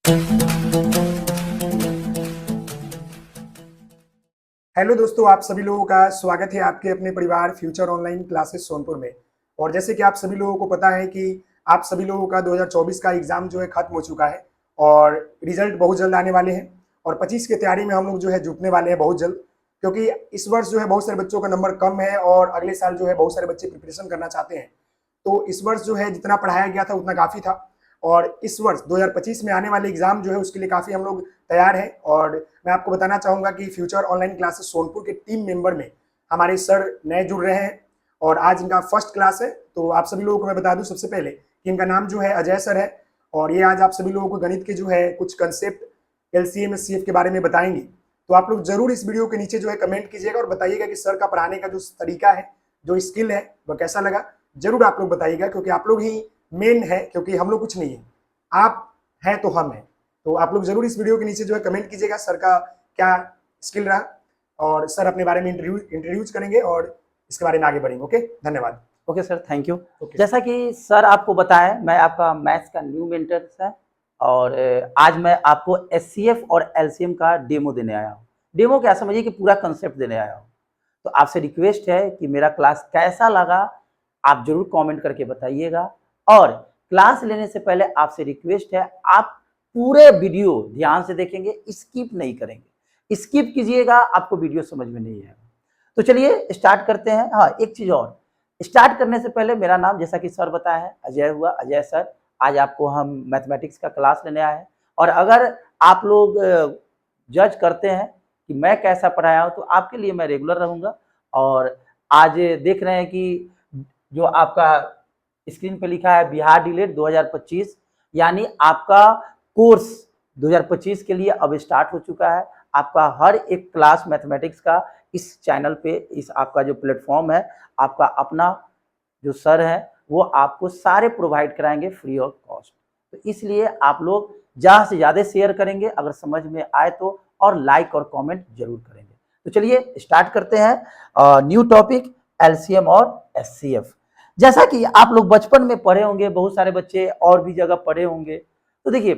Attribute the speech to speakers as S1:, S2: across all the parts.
S1: Hello दोस्तों, आप सभी लोगों का स्वागत है आपके अपने परिवार फ्यूचर ऑनलाइन क्लासेस सोनपुर में। और जैसे कि आप सभी लोगों को पता है कि आप सभी लोगों का 2024 का एग्जाम जो है खत्म हो चुका है और रिजल्ट बहुत जल्द आने वाले हैं और 25 की तैयारी में हम लोग जो है जुटने वाले हैं बहुत जल्द, क्योंकि इस वर्ष जो है बहुत सारे बच्चों का नंबर कम है और अगले साल जो है बहुत सारे बच्चे प्रिपरेशन करना चाहते हैं। तो इस वर्ष जो है जितना पढ़ाया गया था उतना काफ़ी था और इस वर्ष 2025 में आने वाले एग्जाम जो है उसके लिए काफ़ी हम लोग तैयार हैं। और मैं आपको बताना चाहूँगा कि फ्यूचर ऑनलाइन क्लासेस सोनपुर के टीम मेंबर में हमारे सर नए जुड़ रहे हैं और आज इनका फर्स्ट क्लास है। तो आप सभी लोगों को मैं बता दूं सबसे पहले कि इनका नाम जो है अजय सर है और ये आज आप सभी लोगों को गणित के जो है कुछ कंसेप्ट एलसीएम एचसीएफ के बारे में बताएंगे। तो आप लोग जरूर इस वीडियो के नीचे जो है कमेंट कीजिएगा और बताइएगा कि सर का पढ़ाने का जो तरीका है, जो स्किल है, वह कैसा लगा। जरूर आप लोग बताइएगा, क्योंकि आप लोग ही मेन है, क्योंकि हम लोग कुछ नहीं है, आप हैं तो हम हैं। तो आप लोग जरूर इस वीडियो के नीचे जो है कमेंट कीजिएगा सर का क्या स्किल रहा और सर अपने बारे में इंट्रोड्यूस करेंगे और इसके बारे में आगे बढ़ेंगे। ओके, धन्यवाद।
S2: Okay sir, thank you.
S1: Okay.
S2: जैसा कि सर आपको बताएं, मैं आपका मैथ्स का न्यू मेंटर है और आज मैं आपको एचसीएफ और एलसीएम का डेमो देने आया हूँ। डेमो क्या समझिए कि पूरा कंसेप्ट देने आया हूँ। तो आपसे रिक्वेस्ट है कि मेरा क्लास कैसा लगा आप जरूर कमेंट करके बताइएगा और क्लास लेने से पहले आपसे रिक्वेस्ट है आप पूरे वीडियो ध्यान से देखेंगे, स्किप नहीं करेंगे। स्किप कीजिएगा आपको वीडियो समझ में नहीं आएगा। तो चलिए स्टार्ट करते हैं। हाँ, एक चीज और, स्टार्ट करने से पहले मेरा नाम जैसा कि सर बताया है अजय हुआ, अजय सर। आज आपको हम मैथमेटिक्स का क्लास लेने आए हैं और अगर आप लोग जज करते हैं कि मैं कैसा पढ़ाया हूँ तो आपके लिए मैं रेगुलर रहूँगा। और आज देख रहे हैं कि जो आपका स्क्रीन पे लिखा है बिहार डिलेट 2025, यानी आपका कोर्स 2025 के लिए अब स्टार्ट हो चुका है। आपका हर एक क्लास मैथमेटिक्स का इस चैनल पे, इस आपका जो प्लेटफॉर्म है, आपका अपना जो सर है वो आपको सारे प्रोवाइड कराएंगे फ्री ऑफ कॉस्ट। तो इसलिए आप लोग ज़्यादा से ज़्यादा शेयर करेंगे अगर समझ में आए तो, और लाइक और कमेंट जरूर करेंगे। तो चलिए स्टार्ट करते हैं न्यू टॉपिक एलसीएम और एचसीएफ। जैसा कि आप लोग बचपन में पढ़े होंगे, बहुत सारे बच्चे और भी जगह पढ़े होंगे। तो देखिए,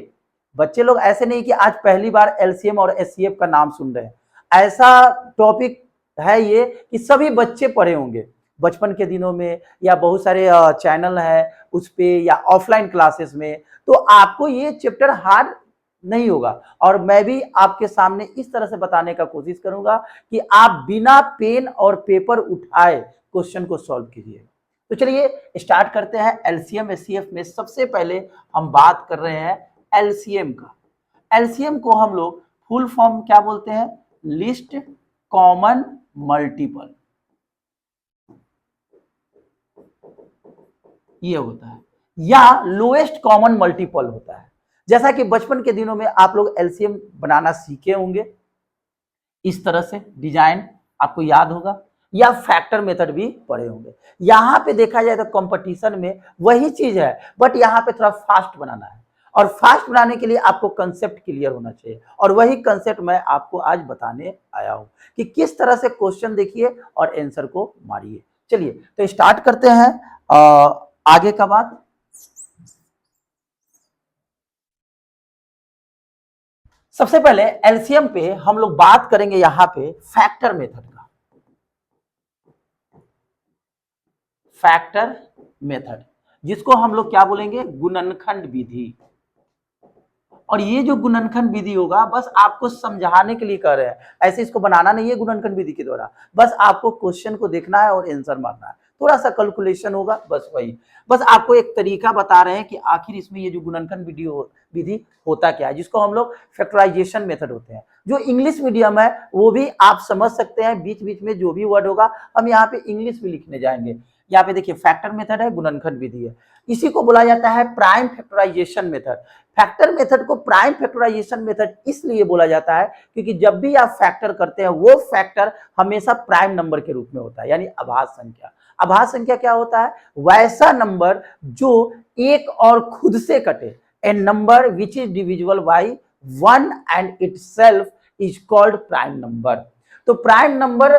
S2: बच्चे लोग ऐसे नहीं कि आज पहली बार एलसीएम और एचसीएफ का नाम सुन रहे हैं। ऐसा टॉपिक है ये कि सभी बच्चे पढ़े होंगे बचपन के दिनों में, या बहुत सारे चैनल है उस पे, या ऑफलाइन क्लासेस में। तो आपको ये चैप्टर हार्ड नहीं होगा और मैं भी आपके सामने इस तरह से बताने का कोशिश करूंगा कि आप बिना पेन और पेपर उठाए क्वेश्चन को सॉल्व कीजिए। तो चलिए स्टार्ट करते हैं। एलसीएम एचसीएफ में सबसे पहले हम बात कर रहे हैं एलसीएम का। एलसीएम को हम लोग फुल फॉर्म क्या बोलते हैं? लिस्ट कॉमन मल्टीपल, ये होता है, या लोएस्ट कॉमन मल्टीपल होता है। जैसा कि बचपन के दिनों में आप लोग एलसीएम बनाना सीखे होंगे, इस तरह से डिजाइन आपको याद होगा, या फैक्टर मेथड भी पढ़े होंगे। यहां पे देखा जाए तो कंपटीशन में वही चीज है, बट यहां पे थोड़ा फास्ट बनाना है और फास्ट बनाने के लिए आपको कंसेप्ट क्लियर होना चाहिए और वही कंसेप्ट मैं आपको आज बताने आया हूं कि किस तरह से क्वेश्चन देखिए और आंसर को मारिए। चलिए तो स्टार्ट करते हैं आगे का बात। सबसे पहले एलसीएम पे हम लोग बात करेंगे यहां पे फैक्टर मेथड का। फैक्टर मेथड, जिसको हम लोग क्या बोलेंगे? गुणनखंड विधि। और ये जो गुणनखंड विधि होगा बस आपको समझाने के लिए कर रहे हैं, ऐसे इसको बनाना नहीं है गुणनखंड विधि के द्वारा। बस आपको क्वेश्चन को देखना है और आंसर मारना है, थोड़ा सा कैलकुलेशन होगा, बस वही। बस आपको एक तरीका बता रहे हैं कि आखिर इसमें ये जो गुणनखंड विधि होता क्या है, जिसको हम लोग फैक्टराइजेशन मेथड होते हैं। जो इंग्लिश मीडियम है वो भी आप समझ सकते हैं, बीच बीच में जो भी वर्ड होगा हम यहाँ पे इंग्लिश भी लिखने जाएंगे। यहाँ पे देखिए फैक्टर मेथड है, गुणनखंड विधि है, इसी को बोला जाता है prime factorization method. Factor method को प्राइम फैक्टराइजेशन मेथड इसलिए बोला जाता है क्योंकि जब भी आप फैक्टर करते हैं वो फैक्टर हमेशा प्राइम नंबर के रूप में होता है, यानी आभाज्य संख्या। आभाज्य संख्या क्या होता है? वैसा नंबर जो एक और खुद से कटे। A number which is divisible by one and itself is called prime number. तो प्राइम नंबर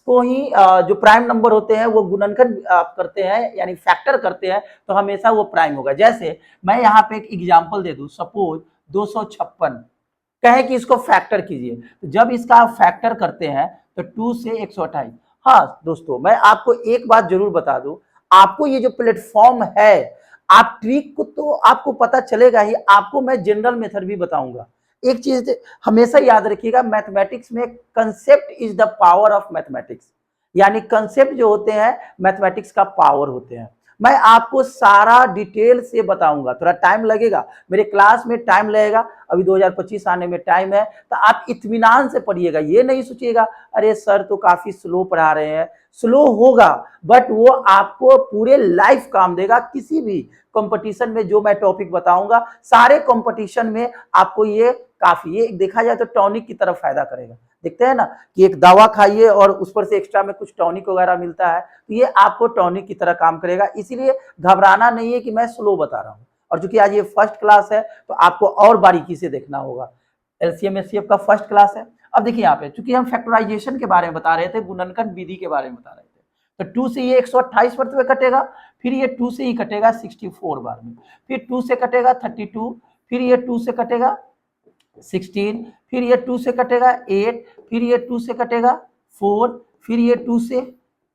S2: को ही जो प्राइम नंबर होते हैं वो गुणनखंड करते हैं, यानी फैक्टर करते हैं, तो हमेशा वो प्राइम होगा। जैसे मैं यहाँ पे एक एग्जांपल दे दूं, सपोज 256। कहे कि इसको फैक्टर कीजिए, तो जब इसका आप फैक्टर करते हैं तो 2 से 128। हाँ दोस्तों, मैं आपको एक बात जरूर बता दूं, आपको ये जो प्लेटफॉर्म है, आप ट्रिक को तो आपको पता चलेगा ही, आपको मैं जनरल मेथड भी बताऊंगा। एक चीज हमेशा याद रखिएगा, मैथमेटिक्स में concept is the power of mathematics, यानी कंसेप्ट जो होते हैं मैथमेटिक्स का पावर होते हैं। मैं आपको सारा डिटेल से बताऊंगा, थोड़ा टाइम लगेगा, मेरे क्लास में टाइम लगेगा, अभी 2025 आने में टाइम है, तो आप इत्मीनान से पढ़िएगा। ये नहीं सोचिएगा अरे सर तो काफी स्लो पढ़ा रहे हैं, स्लो होगा बट वो आपको पूरे लाइफ काम देगा। किसी भी कंपटीशन में जो मैं टॉपिक बताऊंगा, सारे कंपटीशन में आपको ये काफी, ये देखा जाए तो टॉनिक की तरफ फायदा करेगा। देखते हैं ना कि एक दवा खाइए और उस पर से एक्स्ट्रा में कुछ टॉनिक वगैरह मिलता है, तो ये आपको टॉनिक की तरह काम करेगा। इसीलिए घबराना नहीं है कि मैं स्लो बता रहा हूँ। और चूंकि आज ये फर्स्ट क्लास है तो आपको और बारीकी से देखना होगा। एलसीएम एचसीएफ का फर्स्ट क्लास है। अब देखिए यहाँ पे, चूंकि हम फैक्टराइजेशन के बारे में बता रहे थे, गुणनखंड विधि के बारे में बता रहे थे, तो 2 से ये 128 परत में कटेगा, फिर ये 2 से ही कटेगा 64 बार में, फिर 2 से कटेगा 32, फिर ये 2 से कटेगा 16, फिर ये 2 से कटेगा 8, फिर ये 2 से कटेगा 4, फिर ये 2 से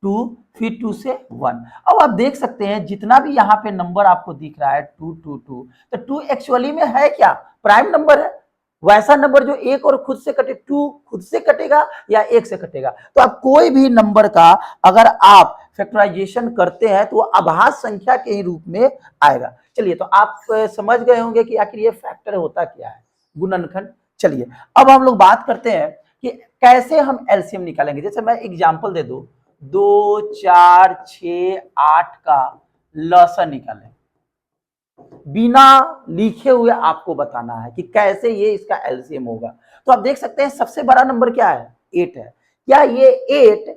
S2: 2, फिर 2 से 1। अब आप देख सकते हैं जितना भी यहाँ पे नंबर आपको दिख रहा है 2 2 2, तो 2 एक्चुअली में है क्या? प्राइम नंबर है। वैसा नंबर जो एक और खुद से कटे, 2 खुद से कटेगा या एक से कटेगा। तो आप कोई भी नंबर का अगर आप फैक्टराइजेशन करते हैं तो वो अभाज्य संख्या के ही रूप में आएगा। चलिए, तो आप समझ गए होंगे कि आखिर ये फैक्टर होता क्या है, गुणनखंड। चलिए अब हम लोग बात करते हैं कि कैसे हम एलसीएम निकालेंगे। जैसे मैं एग्जांपल दे दूं, 2 4 6 8 का लसन निकालें, बिना लिखे हुए आपको बताना है कि कैसे ये इसका एलसीएम होगा। तो आप देख सकते हैं सबसे बड़ा नंबर क्या है? 8 है। क्या ये 8,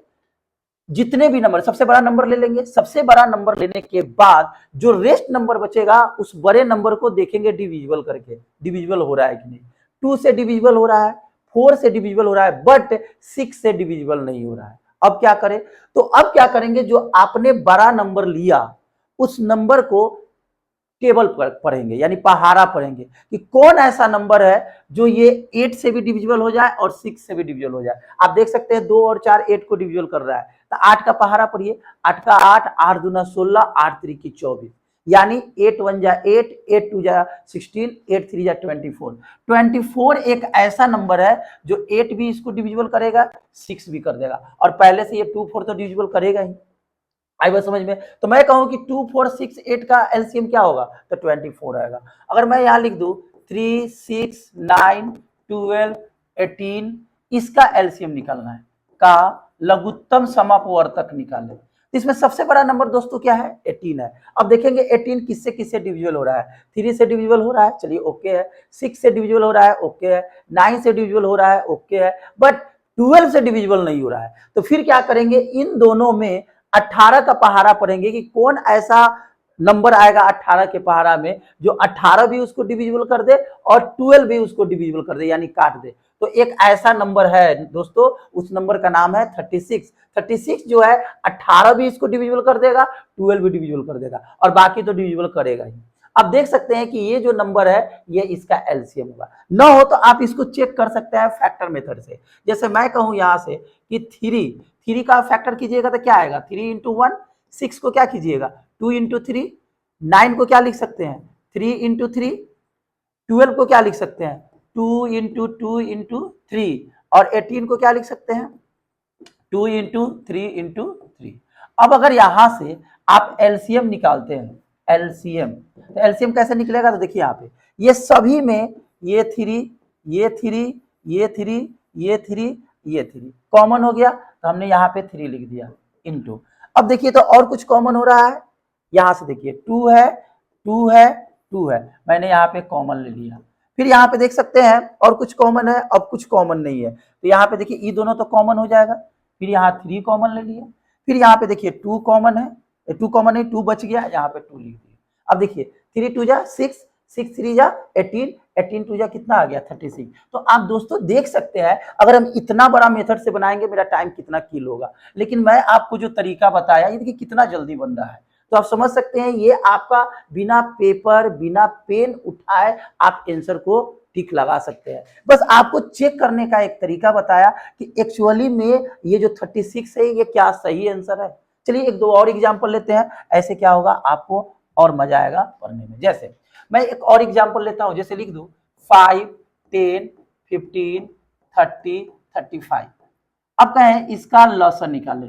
S2: जितने भी नंबर, सबसे बड़ा नंबर ले लेंगे, सबसे बड़ा नंबर लेने के बाद जो रेस्ट नंबर बचेगा उस बड़े नंबर को देखेंगे डिविजिबल करके, डिविजिबल हो रहा है कि नहीं। 2 से डिविजिबल हो रहा है, 4 से डिविजिबल हो रहा है, बट 6 से डिविजिबल नहीं हो रहा है। अब क्या करें? तो अब क्या करेंगे, जो आपने बड़ा नंबर लिया उस नंबर को टेबल पर पढ़ेंगे, यानी पहाड़ा पढ़ेंगे कि कौन ऐसा नंबर है जो ये 8 से भी डिविजिबल हो जाए और 6 से भी डिविजिबल हो जाए। आप देख सकते हैं 2 और 4 8 को डिविजिबल कर रहा है, तो 8 का पहाड़ा पढ़िए, 8 का 8, 8 दूना 16, 8 3 24, यानी 8 1 जा 8, 8 2 जा 16, 8 3 जा 24। 24 एक ऐसा नंबर है जो 8 भी इसको डिविजिबल करेगा, 6 भी कर देगा, और पहले से ये 2 4 तो डिविजिबल करेगा ही। आई बात समझ में? तो मैं कहूं कि 2 4 6 8 का एलसीएम क्या होगा, तो 24 आएगा। अगर मैं यहां लिख दूं 3 6 9 12 18, इसका एलसीएम निकालना है, का लघुत्तम समापवर्तक निकाले, तो इसमें सबसे बड़ा नंबर दोस्तों क्या है? 18 है। अब देखेंगे 18 किससे किससे डिविजिबल हो रहा है? 3 से डिविजिबल हो रहा है, चलिए ओके है। 6 से डिविजिबल हो रहा है, ओके है। 9 से डिविजिबल हो रहा है, ओके है। बट 12 से डिविजिबल नहीं हो रहा है, तो फिर क्या करेंगे, इन दोनों में 18 का पहाड़ा पढ़ेंगे कि कौन ऐसा नंबर आएगा 18 के पहाड़ा में जो 18 भी उसको डिविजिबल कर दे और 12 भी उसको डिविजिबल कर दे, यानी काट दे। तो एक ऐसा नंबर है दोस्तों, उस नंबर का नाम है 36। 36 जो है 18 भी इसको डिविजिबल कर देगा, 12 भी डिविजिबल कर देगा, और बाकी तो डिविजिबल करेगा ही। अब देख सकते हैं कि ये जो नंबर है ये इसका एलसीएम होगा। न हो तो आप इसको चेक कर सकते हैं फैक्टर मेथड से। जैसे मैं कहूं यहां से कि 3 का फैक्टर कीजिएगा तो क्या आएगा, 3 इंटू 1। 6 को क्या कीजिएगा, 2 इंटू 3। 9 को क्या लिख सकते हैं, 3 इंटू 3। 12 को क्या लिख सकते हैं, 2 इंटू 2 इंटू 3। और 18 को क्या लिख सकते हैं, 2 इंटू 3 इंटू 3। अब अगर यहां से आप एलसीएम निकालते हैं, एलसीएम, तो एलसीएम कैसे निकलेगा, तो देखिए यहाँ पे ये सभी में ये 3 ये 3 ये 3 ये 3 ये 3 कॉमन हो गया, तो हमने यहाँ पे 3 लिख दिया इनटू। अब देखिए तो और कुछ कॉमन हो रहा है, यहां से देखिए 2 है 2 है 2 है, मैंने यहाँ पे कॉमन ले लिया। फिर यहाँ पे देख सकते हैं और कुछ कॉमन है, अब कुछ कॉमन नहीं है, तो यहाँ पे देखिए ये दोनों तो कॉमन हो जाएगा। फिर यहाँ 3 कॉमन ले लिया, फिर यहाँ पे देखिए 2 कॉमन है, 2 कॉमन नहीं, 2 बच गया, यहाँ पे 2 लिख दिया। अब देखिए 3 2 जा 6, 6 3 जा 18, 18 2 जा कितना आ गया, 36। तो आप दोस्तों देख सकते हैं अगर हम इतना बड़ा मेथड से बनाएंगे मेरा टाइम कितना किल होगा, लेकिन मैं आपको जो तरीका बताया ये देखिए कितना जल्दी बन रहा है। तो आप समझ सकते हैं ये आपका बिना पेपर बिना पेन उठाए आप आंसर को टिक लगा सकते हैं। बस आपको चेक करने का एक तरीका बताया कि एक्चुअली में ये जो 36 है ये क्या सही आंसर है। चलिए एक दो और एग्जाम्पल लेते हैं, ऐसे क्या होगा आपको और मजा आएगा पढ़ने में। जैसे मैं एक और एग्जाम्पल लेता हूं, जैसे लिख दूं 5, 10, 15, 30, 35। अब कहें इसका लॉसन निकालें।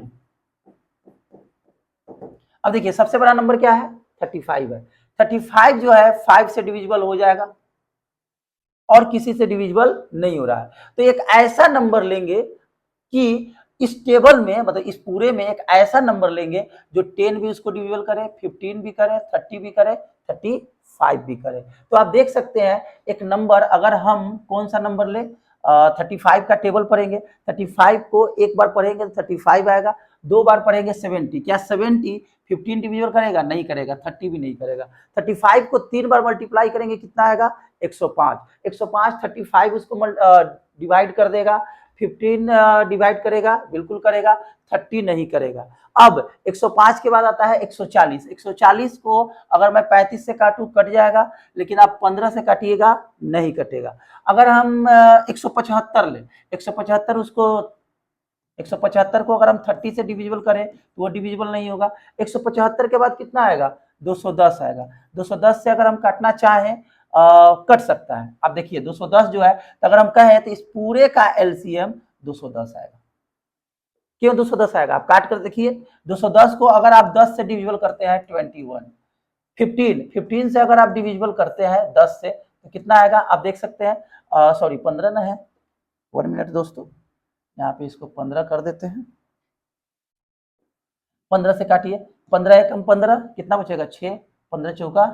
S2: अब देखिए सबसे बड़ा नंबर क्या है 35 है। 35 जो है 5 से डिविजिबल हो जाएगा और किसी से डिविजिबल नहीं हो रहा है। तो एक ऐसा नंबर लेंगे कि इस टेबल में मतलब इस पूरे में एक ऐसा नंबर लेंगे जो 10 भी उसको डिविजिबल करे, 15 भी करे, 30 भी करे, 35 भी करे। तो आप देख सकते हैं एक नंबर अगर हम कौन सा नंबर ले 35 का टेबल पढ़ेंगे, 35 को एक बार पढ़ेंगे तो 35 आएगा, दो बार पढ़ेंगे 70। क्या 70 15 डिविजिबल करेगा? नहीं करेगा। 30 भी नहीं करेगा। 35 को 3 बार मल्टीप्लाई करेंगे कितना आएगा 105। 105 35 उसको डिवाइड कर देगा, 15 डिवाइड करेगा बिल्कुल करेगा, 30 नहीं करेगा। अब 105 के बाद आता है 140। 140 को अगर मैं 35 से काटूं कट जाएगा, लेकिन आप 15 से काटिएगा नहीं कटेगा। अगर हम 175 लें, 175 उसको 175 को अगर हम 30 से डिविजिबल करें तो वो डिविजिबल नहीं होगा। 175 के बाद कितना आएगा 210 आएगा। 210 से अगर हम काटना चाहें कट सकता है। अब देखिए 210 जो है तो अगर हम कहें तो इस पूरे का एलसीएम 210 आएगा। क्यों 210 आएगा? आप काट कर देखिए 210 को अगर आप 10 से डिविजिबल करते हैं 21, 15 से अगर आप डिविजिबल करते हैं 10 से तो कितना आएगा आप देख सकते हैं। सॉरी 15 ना है, 1 मिनट दोस्तों, यहाँ पे इसको 15 कर देते हैं। 15 से काटिए, 15 एकम 15 कितना बचेगा 6, 15 चौका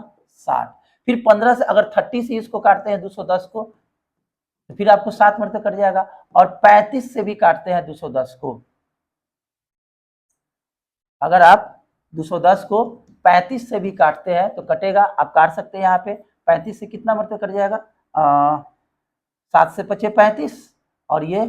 S2: 60। फिर 15 से अगर 30 से इसको काटते हैं 210 को तो फिर आपको 7 मरते कट जाएगा। और 35 से भी काटते हैं 210 को, अगर आप 210 को 35 से भी काटते हैं तो कटेगा। आप काट सकते हैं यहाँ पे 35 से कितना मरते कट जाएगा 7 से 5 35 और ये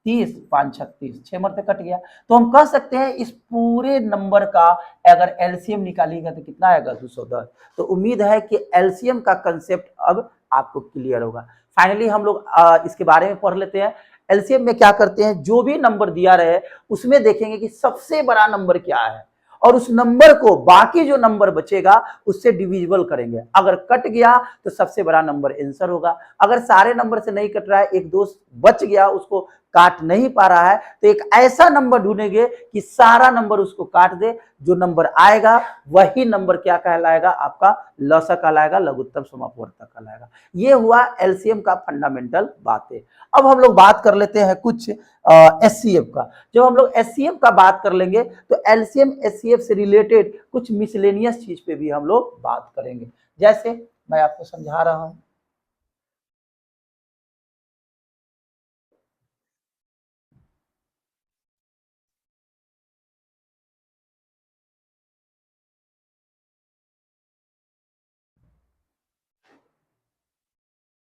S2: 30 5 36 6 मरते कट गया। तो हम कह सकते हैं इस पूरे नंबर का अगर एलसीएम निकालिएगा तो कितना आएगा 210। तो उम्मीद है कि एलसीएम का कंसेप्ट अब आपको क्लियर होगा। फाइनली हम लोग इसके बारे में पढ़ लेते हैं। एलसीएम में क्या करते हैं, जो भी नंबर दिया रहे उसमें देखेंगे कि सबसे बड़ा नंबर क्या है और उस नंबर को बाकी जो नंबर बचेगा उससे डिविजिबल करेंगे। अगर कट गया तो सबसे बड़ा नंबर आंसर होगा। अगर सारे नंबर से नहीं कट रहा है, एक दोस्त बच गया उसको काट नहीं पा रहा है, तो एक ऐसा नंबर ढूंढेंगे कि सारा नंबर उसको काट दे। जो नंबर आएगा वही नंबर क्या कहलाएगा आपका लसा कहलाएगा, लघुत्तम समापवर्तक कहलाएगा। ये हुआ एलसीएम का फंडामेंटल बातें। अब हम लोग बात कर लेते हैं कुछ एचसीएफ का। जब हम लोग एचसीएफ का बात कर लेंगे तो एलसीएम एचसीएफ से रिलेटेड कुछ मिसलेनियस चीज पे भी हम लोग बात करेंगे। जैसे मैं आपको समझा रहा हूं,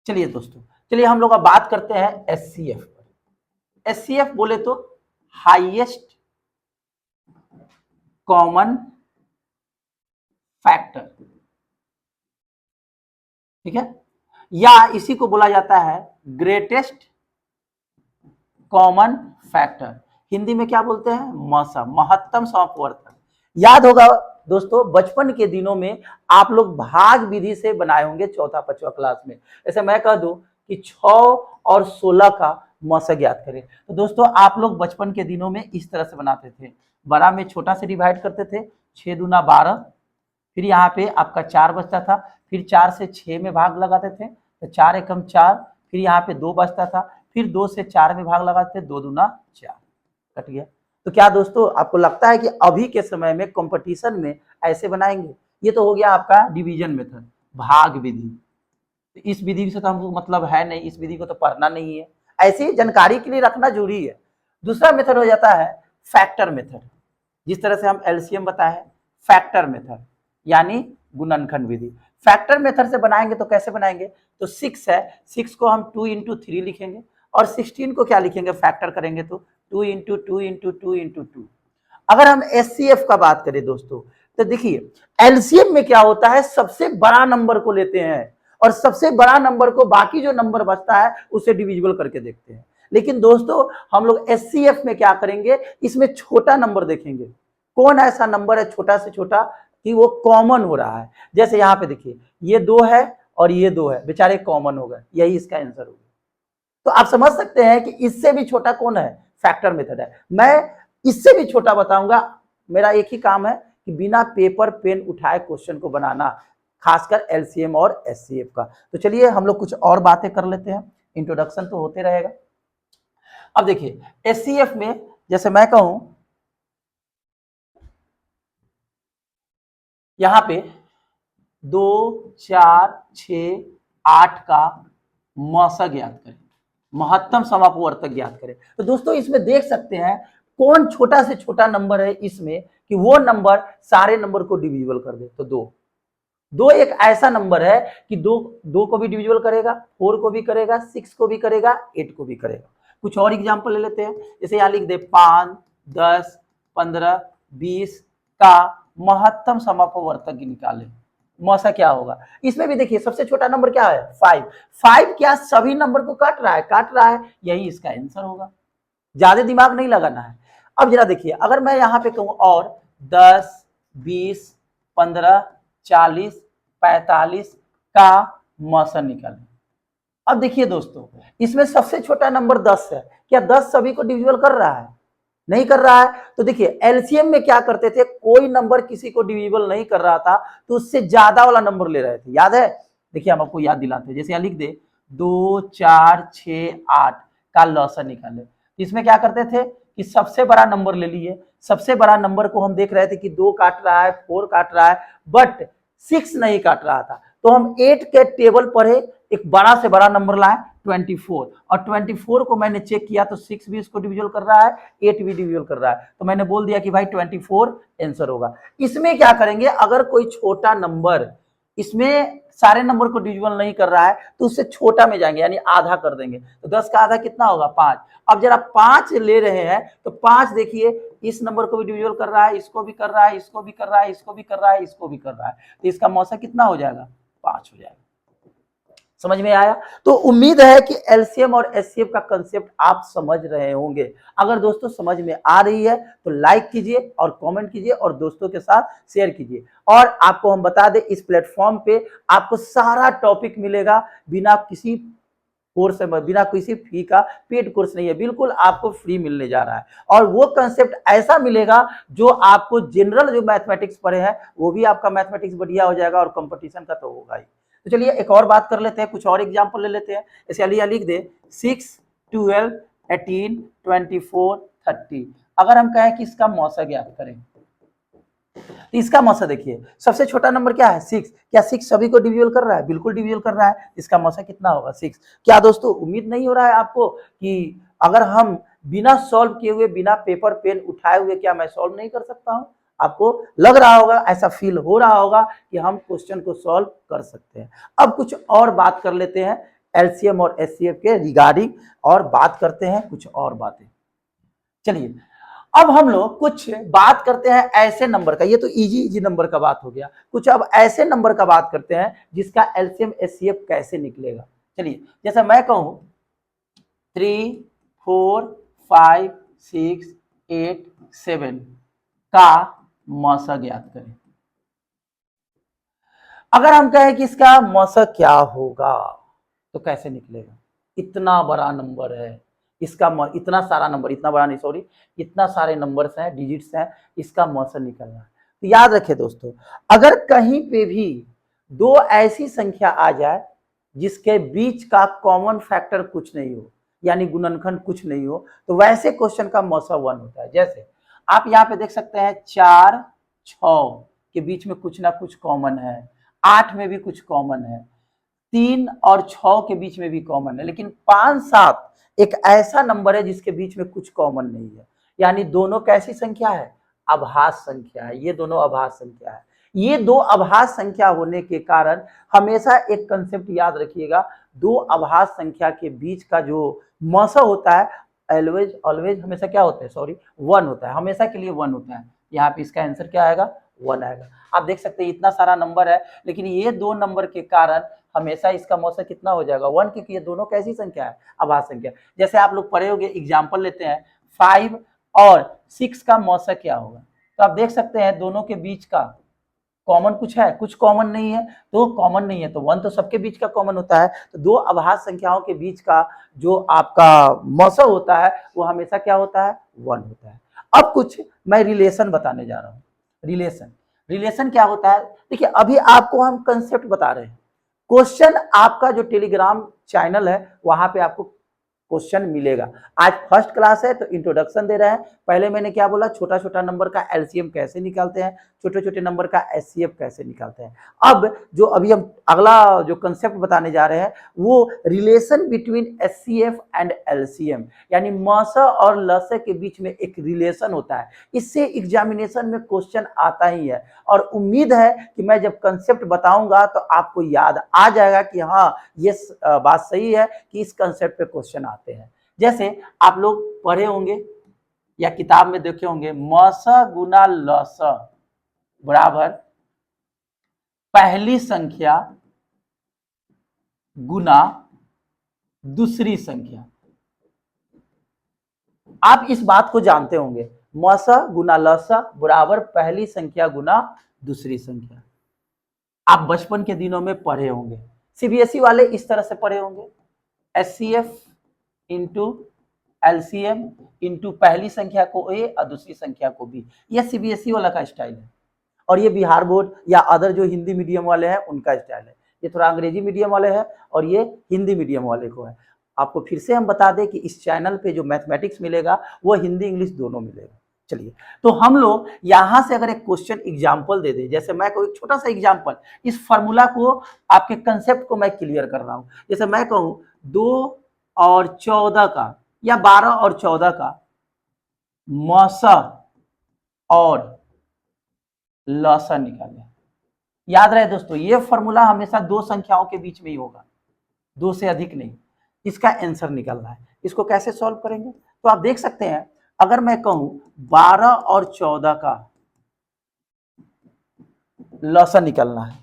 S2: चलिए दोस्तों, चलिए हम लोग अब बात करते हैं एचसीएफ पर। एचसीएफ बोले तो हाईएस्ट कॉमन फैक्टर, ठीक है, या इसी को बोला जाता है ग्रेटेस्ट कॉमन फैक्टर। हिंदी में क्या बोलते हैं मसा, महत्तम समापवर्तक। याद होगा दोस्तों बचपन के दिनों में आप लोग भाग विधि से बनाए होंगे चौथा पांचवा क्लास में। जैसे मैं कह दूं कि 6 और 16 का मसा ज्ञात करें, तो दोस्तों आप लोग बचपन के दिनों में इस तरह से बनाते थे। बड़ा में छोटा से डिवाइड करते थे, 6 दूना 12, फिर यहाँ पे आपका 4 बचता था, फिर 4 से 6 में भाग लगाते थे तो 4 एकम 4, फिर यहाँ पे 2 बचता था, फिर 2 से 4 में भाग लगाते थे, 2 दूना 4 कट गया। तो क्या दोस्तों आपको लगता है कि अभी के समय में कंपटीशन में ऐसे बनाएंगे? ये तो हो गया आपका डिवीजन मेथड, भाग विधि। इस विधि से तो हमको मतलब है नहीं, इस विधि को तो पढ़ना नहीं है, ऐसी जानकारी के लिए रखना जरूरी है। दूसरा मेथड हो जाता है फैक्टर मेथड, जिस तरह से हम एलसीएम बताए फैक्टर मेथड यानी गुणनखंड विधि। फैक्टर मेथड से बनाएंगे तो कैसे बनाएंगे, तो 6 है, 6 को हम 2 into 3 लिखेंगे और 16 को क्या लिखेंगे फैक्टर करेंगे तो 2 into 2 into 2 into 2। अगर हम एचसीएफ का बात करें दोस्तों तो देखिए एलसीएम में क्या होता है, सबसे बड़ा नंबर को लेते हैं और सबसे बड़ा नंबर को बाकी जो नंबर बचता है उससे डिविजिबल करके देखते हैं। लेकिन दोस्तों हम लोग एचसीएफ में क्या करेंगे, इसमें छोटा नंबर देखेंगे, कौन ऐसा नंबर है छोटा से छोटा कि वो कॉमन हो रहा है। जैसे यहाँ पे देखिए ये 2 है और ये 2 है, बेचारे कॉमन हो गए, यही इसका आंसर होगा। तो आप समझ सकते हैं कि इससे भी छोटा कौन है, फैक्टर मेथड है। मैं इससे भी छोटा बताऊंगा, मेरा एक ही काम है कि बिना पेपर पेन उठाए क्वेश्चन को बनाना, खासकर एलसीएम और एचसीएफ का। तो चलिए हम लोग कुछ और बातें कर लेते हैं, इंट्रोडक्शन तो होते रहेगा। अब देखिए एचसीएफ में जैसे मैं कहूं यहां पे 2, 4, 6, 8 का मौसा ज्ञात करें, महत्तम समापवर्तक ज्ञात करें। तो दोस्तों इसमें देख सकते हैं कौन छोटा से छोटा नंबर है इसमें कि वो नंबर सारे नंबर को डिविजिबल कर दे। तो 2 एक ऐसा नंबर है कि 2 को भी डिविजिबल करेगा, 4 को भी करेगा, 6 को भी करेगा, 8 को भी करेगा। कुछ और एग्जांपल ले लेते हैं, जैसे यहां लिख दे 5, 10, 15, 20 का महत्तम समापवर्तक निकाले, मौसा क्या होगा। इसमें भी देखिए सबसे छोटा नंबर क्या है, 5 क्या सभी नंबर को काट रहा है, यही इसका आंसर होगा, ज्यादा दिमाग नहीं लगाना है। अब जरा देखिए अगर मैं यहां पे कहूं और 10, 20, 15, 40, 45 का मौसा निकालें। अब देखिए दोस्तों इसमें सबसे छोटा नंबर 10 है, क्या 10 सभी को डिविजिबल कर रहा है, नहीं कर रहा है। तो देखिए एलसीएम में क्या करते थे, कोई नंबर किसी को डिविजिबल नहीं कर रहा था तो उससे ज्यादा वाला नंबर ले रहे थे, याद है। देखिए हम आपको याद दिलाते हैं, जैसे यहां लिख दे 2, 4, 6, 8 का लॉसा निकाले। इसमें क्या करते थे कि सबसे बड़ा नंबर ले लिए, सबसे बड़ा नंबर को हम देख रहे थे कि 2 काट रहा है, 4 काट रहा है, बट 6 नहीं काट रहा था। तो हम 8 के टेबल पढ़े, एक बड़ा से बड़ा नंबर लाए 24, और 24 को मैंने चेक किया तो 6 भी इसको डिविजिबल कर रहा है, 8 भी डिविजिबल कर रहा है, तो मैंने बोल दिया कि भाई 24 आंसर होगा। इसमें क्या करेंगे, अगर कोई छोटा नंबर इसमें सारे नंबर को डिविजिबल नहीं कर रहा है तो उससे छोटा में जाएंगे, यानी आधा कर देंगे। तो 10 का आधा कितना होगा, 5। अब जरा 5 ले रहे हैं तो 5 देखिए इस नंबर को भी डिविजिबल कर रहा है, इसको भी कर रहा है, इसको भी कर रहा है, इसको भी कर रहा है, इसको भी कर रहा है, तो इसका मौसा कितना हो जाएगा, 5 हो जाएगा। समझ में आया। तो उम्मीद है कि एलसीएम और एचसीएफ का कंसेप्ट आप समझ रहे होंगे। अगर दोस्तों समझ में आ रही है तो लाइक कीजिए और कमेंट कीजिए और दोस्तों के साथ शेयर कीजिए। और आपको हम बता दें इस प्लेटफॉर्म पे आपको सारा टॉपिक मिलेगा बिना किसी कोर्स, बिना किसी फी का, पेड कोर्स नहीं है, बिल्कुल आपको फ्री मिलने जा रहा है। और वो कंसेप्ट ऐसा मिलेगा जो आपको जनरल जो मैथमेटिक्स पढ़े हैं वो भी आपका मैथमेटिक्स बढ़िया हो जाएगा और कंपटीशन का तो होगा ही। तो चलिए एक और बात कर लेते हैं, कुछ और एग्जाम्पल ले लेते हैं। जैसे अलिया लिख दे 6, 12, 18, 24, 30। अगर हम कहें कि इसका मौसा ज्ञात करें तो इसका मौसा देखिए सबसे छोटा नंबर क्या है, 6। क्या 6 सभी को डिविजिबल कर रहा है, बिल्कुल डिविजिबल कर रहा है, इसका मौसा कितना होगा, 6। क्या दोस्तों उम्मीद नहीं हो रहा है आपको कि अगर हम बिना सॉल्व किए हुए, बिना पेपर पेन उठाए हुए क्या मैं सॉल्व नहीं कर सकता हूं। आपको लग रहा होगा, ऐसा फील हो रहा होगा कि हम क्वेश्चन को सॉल्व कर सकते हैं। अब कुछ और बात कर लेते हैं एलसीएम और एचसीएफ के रिगार्डिंग, और बात करते हैं कुछ और बातें। चलिए अब हम लोग कुछ बात करते हैं ऐसे नंबर का, ये तो इजी नंबर का बात हो गया, कुछ अब ऐसे नंबर का बात करते हैं जिसका एलसीएम एचसीएफ कैसे निकलेगा। चलिए जैसे मैं कहूं 3, 4, 5, 6, 8, 7 का मौसा ज्ञात करें। अगर हम कहें कि इसका मौसा क्या होगा तो कैसे निकलेगा, इतना बड़ा नंबर है इसका, इतना सारा नंबर, इतना बड़ा नहीं सॉरी, इतना सारे नंबर्स हैं, डिजिट्स हैं, इसका मौसा निकलना है। तो याद रखें दोस्तों, अगर कहीं पे भी 2 ऐसी संख्या आ जाए जिसके बीच का कॉमन फैक्टर कुछ नहीं हो, यानी गुणनखंड कुछ नहीं हो, तो वैसे क्वेश्चन का मौसा 1 होता है। जैसे आप यहाँ पे देख सकते हैं 4, 6 के बीच में कुछ ना कुछ कॉमन है, 8 में भी कुछ कॉमन है, 3 और 6 के बीच में भी कॉमन है, लेकिन 5, 7 एक ऐसा नंबर है जिसके बीच में कुछ कॉमन नहीं है, यानी दोनों कैसी संख्या है, अभाज्य संख्या है। ये दोनों अभाज्य संख्या है। ये 2 अभाज्य संख्या होने के कारण हमेशा एक कंसेप्ट याद रखिएगा, 2 अभाज्य संख्या के बीच का जो मौसा होता है ऑलवेज हमेशा क्या होता है, सॉरी 1 होता है, हमेशा के लिए 1 होता है। यहाँ पे इसका आंसर क्या आएगा, 1 आएगा। आप देख सकते हैं इतना सारा नंबर है, लेकिन ये 2 नंबर के कारण हमेशा इसका मौसा कितना हो जाएगा 1, क्योंकि ये दोनों कैसी संख्या है, अभाज्य संख्या। जैसे आप लोग पढ़े होंगे, एग्जाम्पल लेते हैं 5 और 6 का मौसा क्या होगा। तो आप देख सकते हैं दोनों के बीच का कॉमन कुछ है, कुछ कॉमन नहीं है, तो कॉमन नहीं है तो 1 तो सबके बीच का कॉमन होता है। तो दो अभाज्य संख्याओं के बीच का जो आपका मौसा होता है वो हमेशा क्या होता है 1 होता है। अब कुछ मैं रिलेशन बताने जा रहा हूँ। रिलेशन क्या होता है, देखिए अभी आपको हम कंसेप्ट बता रहे हैं। क्वेश्चन आपका जो टेलीग्राम चैनल है वहां पे आपको क्वेश्चन मिलेगा। आज फर्स्ट क्लास है तो इंट्रोडक्शन दे रहे हैं। पहले मैंने क्या बोला, छोटा छोटा नंबर का एलसीएम कैसे निकालते हैं, छोटे छोटे नंबर का एचसीएफ कैसे निकालते हैं। अब जो अभी हम अगला जो कंसेप्ट बताने जा रहे हैं वो relation between HCF and LCM, यानी मौसा और लसा के बीच में एक रिलेशन होता है। इससे एग्जामिनेशन में क्वेश्चन आता ही है और उम्मीद है कि मैं जब कंसेप्ट बताऊंगा तो आपको याद आ जाएगा कि हाँ ये बात सही है कि इस कंसेप्ट पे क्वेश्चन आते हैं। जैसे आप लोग पढ़े होंगे या किताब में देखे होंगे, मौसा गुना लसा बराबर पहली संख्या गुना दूसरी संख्या। आप इस बात को जानते होंगे, मौसा गुना लसा बराबर पहली संख्या गुना दूसरी संख्या। आप बचपन के दिनों में पढ़े होंगे, सीबीएसई वाले इस तरह से पढ़े होंगे, एचसीएफ इंटू एलसीएम इंटू पहली संख्या को ए और दूसरी संख्या को बी। यह सीबीएसई वाला का स्टाइल है और ये बिहार बोर्ड या अदर जो हिंदी मीडियम वाले हैं उनका स्टाइल है। ये थोड़ा अंग्रेजी मीडियम वाले हैं और ये हिंदी मीडियम वाले को है। आपको फिर से हम बता दें कि इस चैनल पे जो मैथमेटिक्स मिलेगा वो हिंदी इंग्लिश दोनों मिलेगा। चलिए, तो हम लोग यहां से अगर एक क्वेश्चन एग्जाम्पल दे दें, जैसे मैं कोई छोटा सा एग्जाम्पल, इस फॉर्मूला को आपके कंसेप्ट को मैं क्लियर कर रहा हूं। जैसे मैं कहूं 2 और 14 का या 12 और 14 का मौसा और लसा निकालें। याद रहे दोस्तों, ये फॉर्मूला हमेशा दो संख्याओं के बीच में ही होगा, दो से अधिक नहीं। इसका आंसर निकलना है। इसको कैसे सॉल्व करेंगे, तो आप देख सकते हैं अगर मैं कहूं 12 और 14 का लसा निकलना है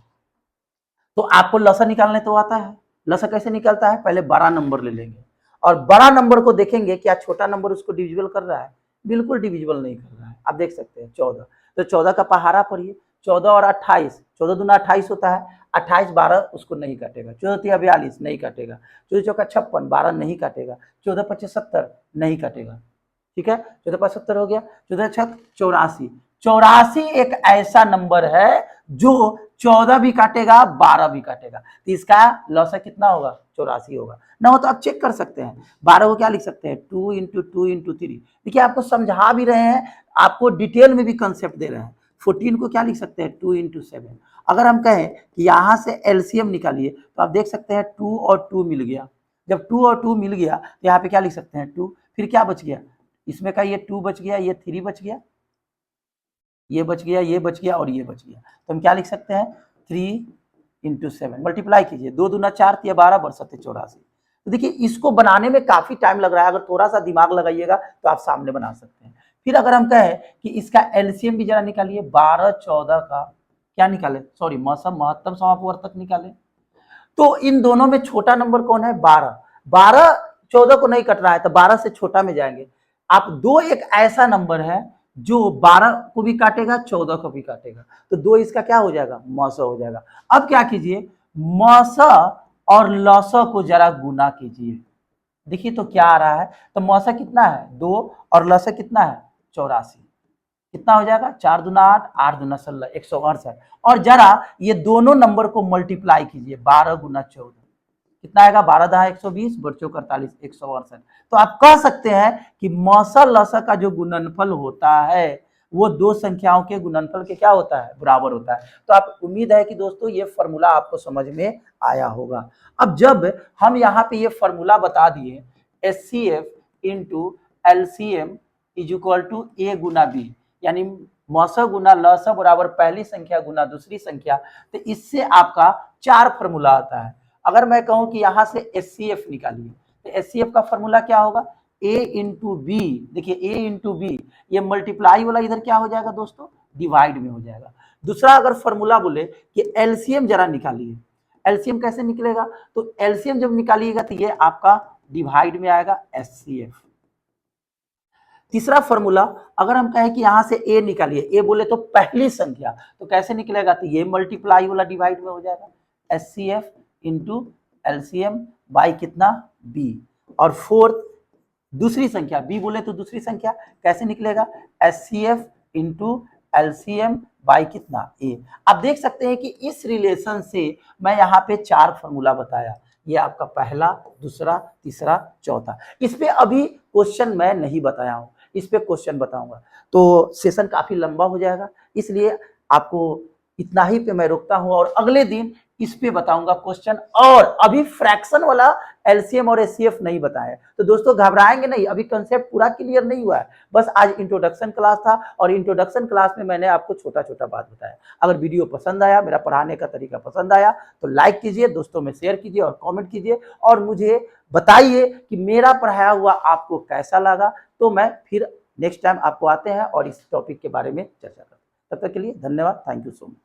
S2: तो आपको लसा निकालने तो आता है। लसा कैसे निकलता है, पहले बड़ा नंबर ले लेंगे और बड़ा नंबर को देखेंगे क्या छोटा नंबर उसको डिविजिबल कर रहा है, बिल्कुल डिविजिबल नहीं कर रहा है। आप देख सकते हैं 14, तो 14 का पहाड़ा पढ़िए, 14 और 28, 14 दूना 28 होता है, 28 12 उसको नहीं काटेगा, 14 तिया 42 नहीं काटेगा, 14 चौका 56 12 नहीं काटेगा, 14 25 70 नहीं काटेगा। ठीक है, 14 5 70 हो गया, 14 छक 84। 84 एक ऐसा नंबर है जो 14 भी काटेगा 12 भी काटेगा, तो इसका लॉसा कितना होगा 84 होगा। ना हो तो आप चेक कर सकते हैं, 12 को क्या लिख सकते हैं 2 इंटू 2 इंटू 3। देखिए आपको समझा भी रहे हैं, आपको डिटेल में भी कंसेप्ट दे रहे हैं। 14 को क्या लिख सकते हैं 2 इंटू 7। अगर हम कहें कि यहाँ से एलसीएम निकालिए तो आप देख सकते हैं 2 और 2 मिल गया। जब 2 और 2 मिल गया तो यहाँ पे क्या लिख सकते हैं 2, फिर क्या बच गया इसमें का, ये 2 बच गया, ये 3 बच गया, ये बच गया, ये बच गया और ये बच गया। तो हम क्या लिख सकते हैं 3 इंटू 7, मल्टीप्लाई कीजिए, 2 दूना 4 तिया 12 बरसते 84। तो देखिए इसको बनाने में काफी टाइम लग रहा है, अगर थोड़ा सा दिमाग लगाइएगा तो आप सामने बना सकते हैं। फिर अगर हम कहें कि इसका एलसीएम भी जरा निकालिए, 12 14 का क्या निकाले, सॉरी महत्तम समापवर्तक निकाले, तो इन दोनों में छोटा नंबर कौन है 12। 12 14 को नहीं कट रहा है तो 12 से छोटा में जाएंगे आप। दो एक ऐसा नंबर है जो 12 को भी काटेगा 14 को भी काटेगा, तो दो इसका क्या हो जाएगा मौसा हो जाएगा। अब क्या कीजिए, मौसा और लसा को जरा गुना कीजिए, देखिए तो क्या आ रहा है। तो मौसा कितना है 2 और लसा कितना है 84, कितना हो जाएगा 4 दूना 8 8 दूना 16 168। और जरा ये दोनों नंबर को मल्टीप्लाई कीजिए, 12 गुना 14 कितना आएगा, 12 दहा 120 बच्चों 48 168। तो आप कह सकते हैं कि मौसा लसा का जो गुणनफल होता है वो दो संख्याओं के गुणनफल के क्या होता है बराबर होता है। तो आप उम्मीद है कि दोस्तों ये फॉर्मूला आपको समझ में आया होगा। अब जब हम यहाँ पे ये फॉर्मूला बता दिए, HCF into LCM is equal to A गुना बी, यानी मौसा गुना लसा बराबर पहली संख्या गुना दूसरी संख्या, तो इससे आपका 4 फॉर्मूला आता है। अगर मैं कहूं कि यहां से एचसीएफ निकालिए तो एचसीएफ का फॉर्मूला क्या होगा ए इंटू बी। देखिए ए इंटू बी, ये मल्टीप्लाई वाला इधर क्या हो जाएगा दोस्तों डिवाइड में हो जाएगा। दूसरा अगर फॉर्मूला बोले कि एलसीएम जरा निकालिए, एलसीएम कैसे निकलेगा, तो एलसीएम जब निकालिएगा तो ये आपका डिवाइड में आएगा एचसीएफ। तीसरा फॉर्मूला अगर हम कहें कि यहां से ए निकालिए, ए बोले तो पहली संख्या, तो कैसे निकलेगा, तो ये मल्टीप्लाई वाला डिवाइड में हो जाएगा, एचसीएफ इंटू एलसीएम बाई कितना बी। और फोर्थ दूसरी संख्या बी बोले तो दूसरी संख्या कैसे निकलेगा, एचसीएफ इंटू एलसीएम बाई कितना ए। आप देख सकते हैं कि इस रिलेशन से मैं यहाँ पे 4 फॉर्मूला बताया, ये आपका पहला, दूसरा, तीसरा, चौथा। इस पे अभी क्वेश्चन मैं नहीं बताया हूं, इस पे क्वेश्चन बताऊंगा तो सेशन काफी लंबा हो जाएगा, इसलिए आपको इतना ही पे मैं रोकता हूं और अगले दिन इस पे बताऊंगा क्वेश्चन। और अभी फ्रैक्शन वाला एलसीएम और एचसीएफ नहीं बताया, तो दोस्तों घबराएंगे नहीं, अभी कंसेप्ट पूरा क्लियर नहीं हुआ है, बस आज इंट्रोडक्शन क्लास था और इंट्रोडक्शन क्लास में मैंने आपको छोटा छोटा बात बताया। अगर वीडियो पसंद आया, मेरा पढ़ाने का तरीका पसंद आया तो लाइक कीजिए, दोस्तों में शेयर कीजिए और कॉमेंट कीजिए और मुझे बताइए कि मेरा पढ़ाया हुआ आपको कैसा लगा। तो मैं फिर नेक्स्ट टाइम आपको आते हैं और इस टॉपिक के बारे में चर्चा करते हैं। तब तक के लिए धन्यवाद, थैंक यू सो मच।